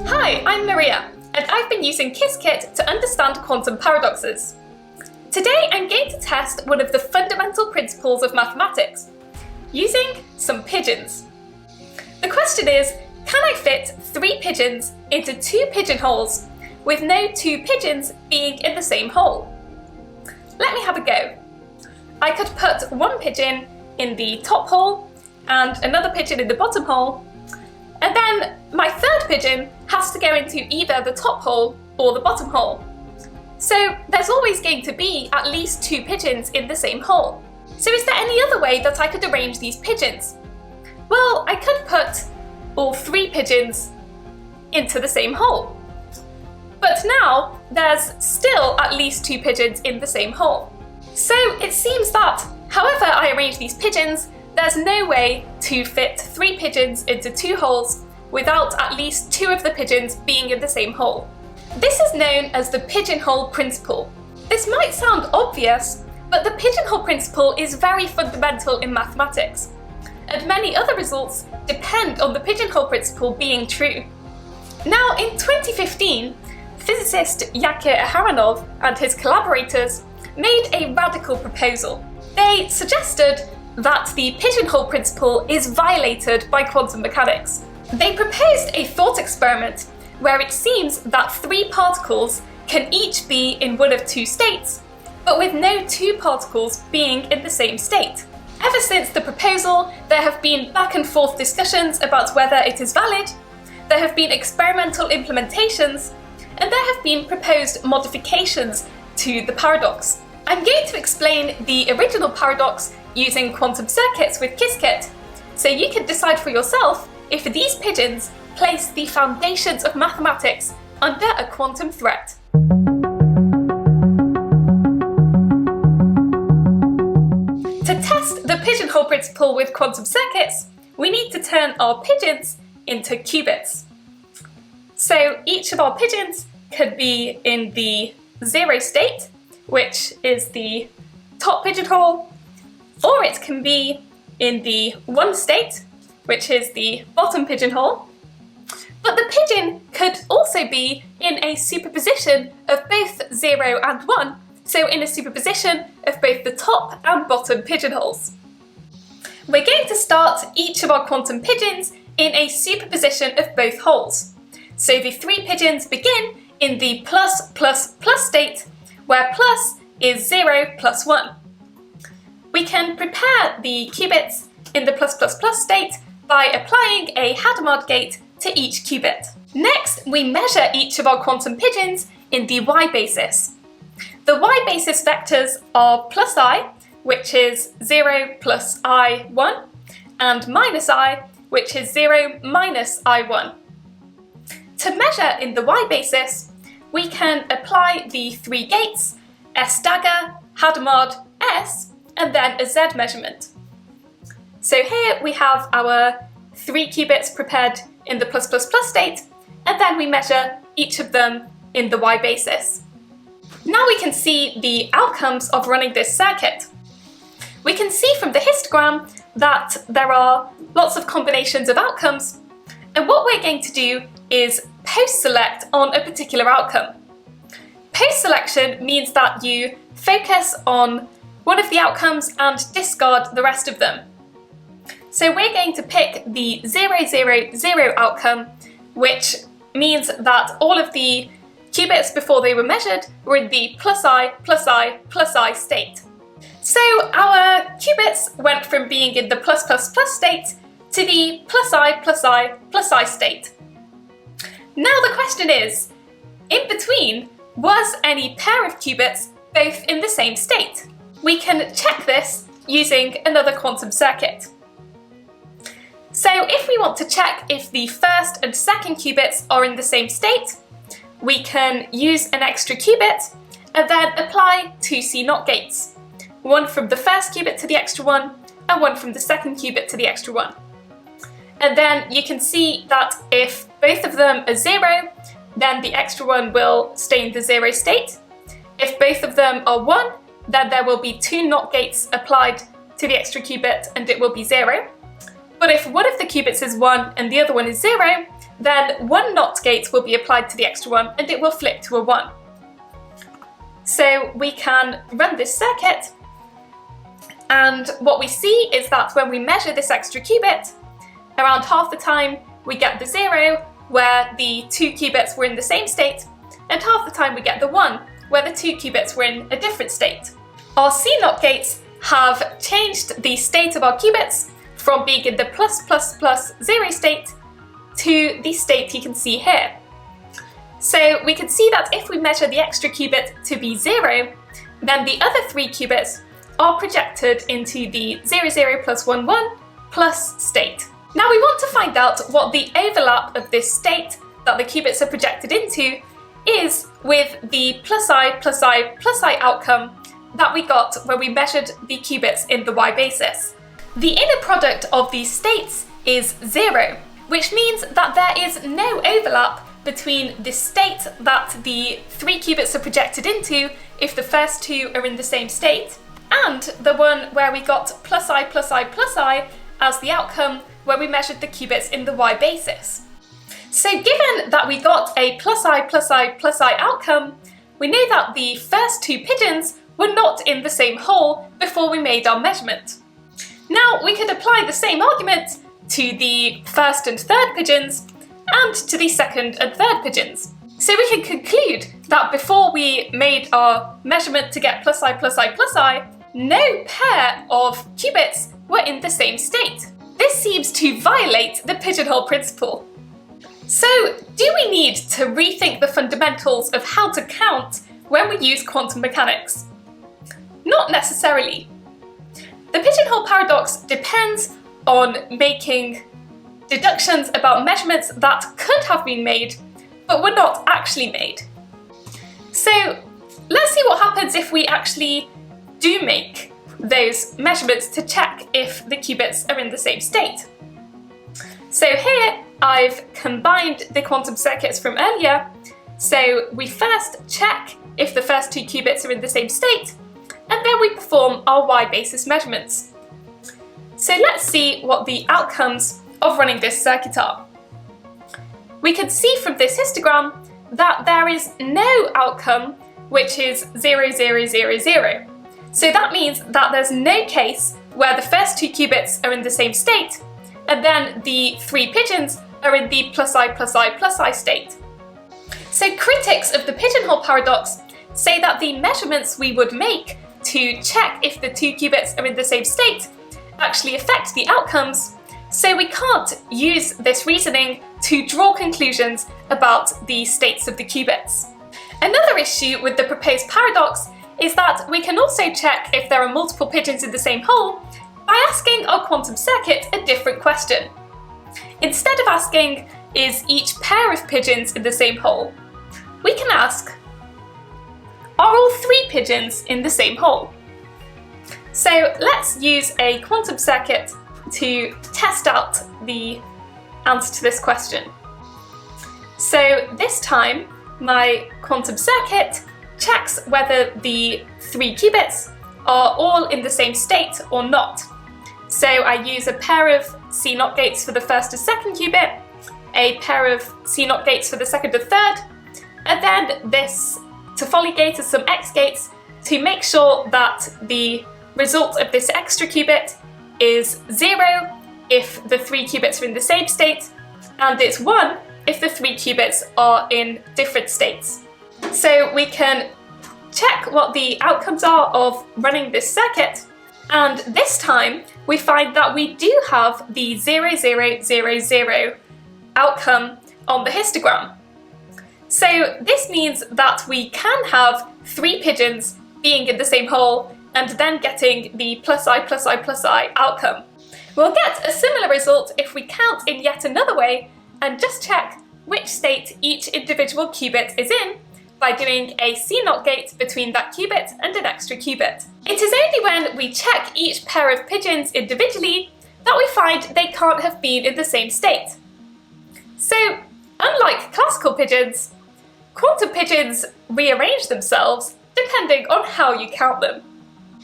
Hi, I'm Maria, and I've been using Qiskit to understand quantum paradoxes. Today I'm going to test one of the fundamental principles of mathematics, using some pigeons. The question is, can I fit 3 pigeons into 2 pigeonholes with no 2 pigeons being in the same hole? Let me have a go. I could put one pigeon in the top hole and another pigeon in the bottom hole, and then my third pigeon has to go into either the top hole or the bottom hole. So there's always going to be at least 2 pigeons in the same hole. So is there any other way that I could arrange these pigeons? Well, I could put all 3 pigeons into the same hole. But now there's still at least 2 pigeons in the same hole. So it seems that however I arrange these pigeons, there's no way to fit 3 pigeons into 2 holes without at least 2 of the pigeons being in the same hole. This is known as the pigeonhole principle. This might sound obvious, but the pigeonhole principle is very fundamental in mathematics, and many other results depend on the pigeonhole principle being true. Now, in 2015, physicist Yakir Aharonov and his collaborators made a radical proposal. They suggested that the pigeonhole principle is violated by quantum mechanics. They proposed a thought experiment where it seems that 3 particles can each be in one of 2 states, but with no 2 particles being in the same state. Ever since the proposal, there have been back and forth discussions about whether it is valid, there have been experimental implementations, and there have been proposed modifications to the paradox. I'm going to explain the original paradox using quantum circuits with Qiskit, so you can decide for yourself if these pigeons place the foundations of mathematics under a quantum threat. To test the pigeonhole principle with quantum circuits, we need to turn our pigeons into qubits. So each of our pigeons could be in the 0 state, which is the top pigeonhole, or it can be in the 1 state, which is the bottom pigeonhole. But the pigeon could also be in a superposition of both 0 and 1, so in a superposition of both the top and bottom pigeonholes. We're going to start each of our quantum pigeons in a superposition of both holes. So the 3 pigeons begin in the plus plus plus state, where plus is 0 plus 1. We can prepare the qubits in the plus plus plus state by applying a Hadamard gate to each qubit. Next, we measure each of our quantum pigeons in the y basis. The y basis vectors are plus I, which is 0 plus I1, and minus I, which is 0 minus I1. To measure in the y basis, we can apply the 3 gates, S dagger, Hadamard, S, and then a Z measurement. So here we have our 3 qubits prepared in the plus plus plus state, and then we measure each of them in the y basis. Now we can see the outcomes of running this circuit. We can see from the histogram that there are lots of combinations of outcomes, and what we're going to do is post-select on a particular outcome. Post-selection means that you focus on one of the outcomes and discard the rest of them. So we're going to pick the 0, 0, 0 outcome, which means that all of the qubits before they were measured were in the plus I, plus I, plus I state. So our qubits went from being in the plus plus plus state to the plus I, plus I, plus I state. Now the question is, in between, was any pair of qubits both in the same state? We can check this using another quantum circuit. So if we want to check if the first and second qubits are in the same state, we can use an extra qubit and then apply 2 C0 gates. One from the first qubit to the extra one, and one from the second qubit to the extra one. And then you can see that if both of them are 0, then the extra one will stay in the 0 state. If both of them are 1, then there will be 2 NOT gates applied to the extra qubit and it will be 0. But if one of the qubits is 1 and the other one is 0, then one NOT gate will be applied to the extra one and it will flip to a 1. So we can run this circuit, and what we see is that when we measure this extra qubit, around half the time we get the 0 where the 2 qubits were in the same state, and half the time we get the 1 where the 2 qubits were in a different state. Our CNOT gates have changed the state of our qubits from being in the +++0 state to the state you can see here. So we can see that if we measure the extra qubit to be 0, then the other 3 qubits are projected into the 00 + 1 1 plus state. Now we want to find out what the overlap of this state that the qubits are projected into is with the +i outcome that we got when we measured the qubits in the y basis. The inner product of these states is 0, which means that there is no overlap between the state that the 3 qubits are projected into if the first 2 are in the same state, and the one where we got +i as the outcome where we measured the qubits in the y basis. So given that we got a +i outcome, we know that the first 2 pigeons were not in the same hole before we made our measurement. Now we could apply the same argument to the first and third pigeons and to the second and third pigeons. So we can conclude that before we made our measurement to get +i, no pair of qubits were in the same state. This seems to violate the pigeonhole principle. So, do we need to rethink the fundamentals of how to count when we use quantum mechanics? Not necessarily. The pigeonhole paradox depends on making deductions about measurements that could have been made, but were not actually made. So, let's see what happens if we actually do make those measurements to check if the qubits are in the same state. So here I've combined the quantum circuits from earlier. So we first check if the first 2 qubits are in the same state, and then we perform our y basis measurements. So let's see what the outcomes of running this circuit are. We can see from this histogram that there is no outcome which is 0, 0, 0, 0. So that means that there's no case where the first 2 qubits are in the same state, and then the 3 pigeons are in the +i state. So critics of the pigeonhole paradox say that the measurements we would make to check if the 2 qubits are in the same state actually affect the outcomes, so we can't use this reasoning to draw conclusions about the states of the qubits. Another issue with the proposed paradox is that we can also check if there are multiple pigeons in the same hole by asking our quantum circuit a different question. Instead of asking, is each pair of pigeons in the same hole, we can ask, are all 3 pigeons in the same hole? So let's use a quantum circuit to test out the answer to this question. So this time, my quantum circuit checks whether the 3 qubits are all in the same state or not. So I use a pair of CNOT gates for the first and second qubit, a pair of CNOT gates for the second and third, and then this Toffoli gate and some X gates to make sure that the result of this extra qubit is 0 if the 3 qubits are in the same state, and it's 1 if the 3 qubits are in different states. So we can check what the outcomes are of running this circuit, and this time we find that we do have the 0, 0, 0, 0 outcome on the histogram. So this means that we can have 3 pigeons being in the same hole and then getting the +i outcome. We'll get a similar result if we count in yet another way and just check which state each individual qubit is in by doing a CNOT gate between that qubit and an extra qubit. It is only when we check each pair of pigeons individually that we find they can't have been in the same state. So, unlike classical pigeons, quantum pigeons rearrange themselves depending on how you count them.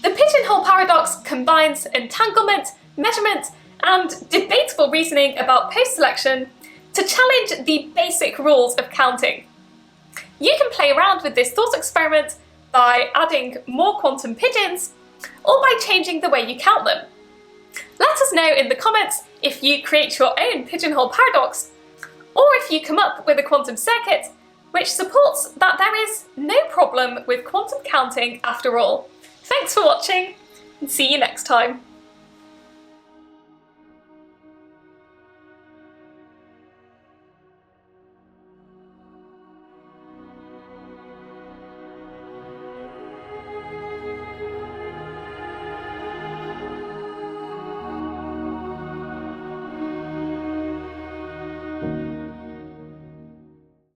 The pigeonhole paradox combines entanglement, measurement, and debatable reasoning about post-selection to challenge the basic rules of counting. You can play around with this thought experiment by adding more quantum pigeons or by changing the way you count them. Let us know in the comments if you create your own pigeonhole paradox, or if you come up with a quantum circuit which supports that there is no problem with quantum counting after all. Thanks for watching, and see you next time.